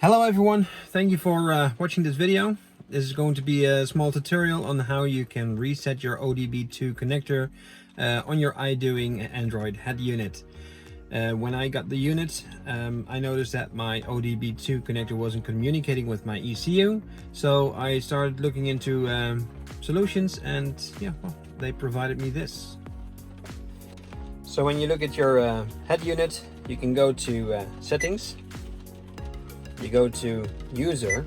Hello everyone, thank you for watching this video. This is going to be a small tutorial on how you can reset your OBD2 connector on your IDOING Android head unit. When I got the unit, I noticed that my OBD2 connector wasn't communicating with my ECU, so I started looking into solutions, and yeah, well, they provided me this. So when you look at your head unit, you can go to settings. You go to user,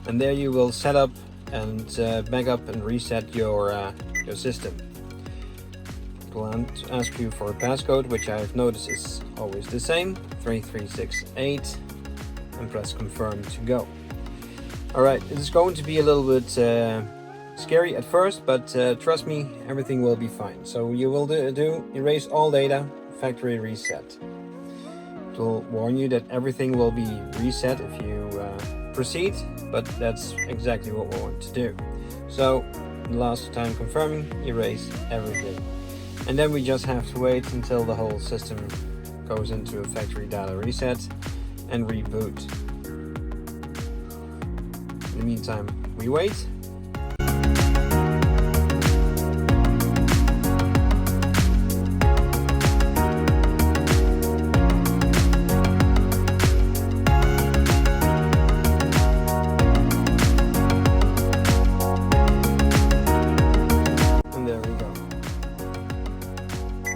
and there you will set up and back up and reset your system. It will ask you for a passcode, which I've noticed is always the same, 3368, and press confirm to go. Alright, it's going to be a little bit scary at first, but trust me, everything will be fine. So you will do erase all data, factory reset. Will warn you that everything will be reset if you proceed, but that's exactly what we want to do. So last time confirming, erase everything, and then we just have to wait until the whole system goes into a factory data reset and reboot. In the meantime, we wait.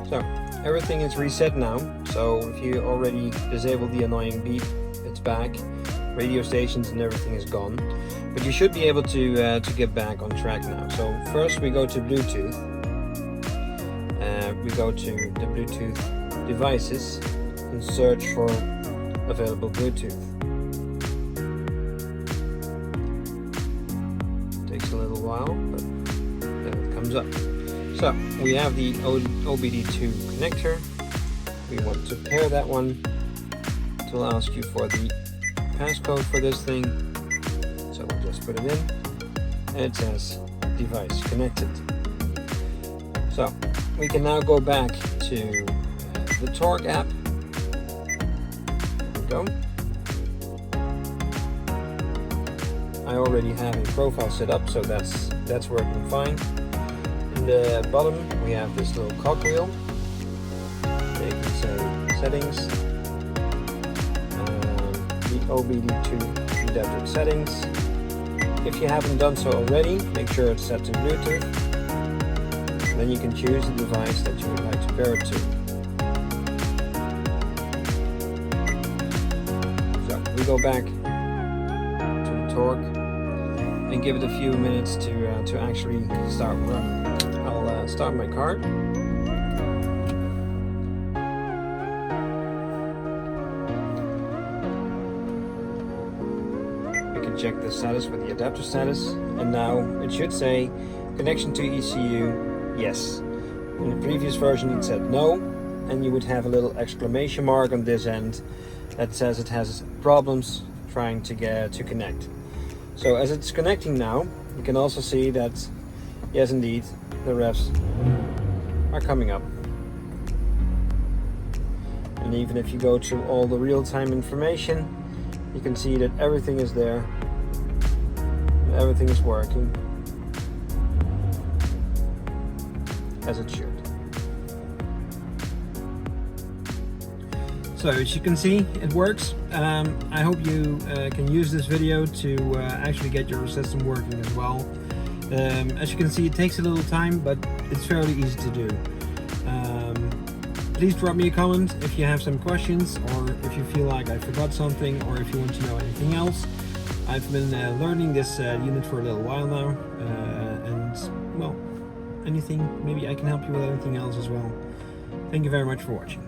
So everything is reset now. So if you already disabled the annoying beep, it's back. Radio stations and everything is gone. But you should be able to get back on track now. So first we go to Bluetooth. We go to the Bluetooth devices and search for available Bluetooth. Takes a little while, but then it comes up. So we have the OBD2 connector. We want to pair that one. It will ask you for the passcode for this thing. So we'll just put it in. And it says device connected. So we can now go back to the Torque app. There we go. I already have a profile set up, so that's working fine. In the bottom we have this little cogwheel. There you can say settings, the OBD2 adapter settings. If you haven't done so already, make sure it's set to Bluetooth. And then you can choose the device that you would like to pair it to. So we go back to the Torque and give it a few minutes to actually start running. I'll start my car. We can check the status with the adapter status, and now it should say connection to ECU, yes. In the previous version it said no, and you would have a little exclamation mark on this end that says it has problems trying to connect. So as it's connecting now, you can also see that yes, indeed, the refs are coming up. And even if you go to all the real-time information, you can see that everything is there. Everything is working as it should. So as you can see, it works. I hope you can use this video to actually get your system working as well. As you can see, it takes a little time, but it's fairly easy to do. Please drop me a comment if you have some questions, or if you feel like I forgot something, or if you want to know anything else. I've been learning this unit for a little while now, and well, maybe I can help you with anything else as well. Thank you very much for watching.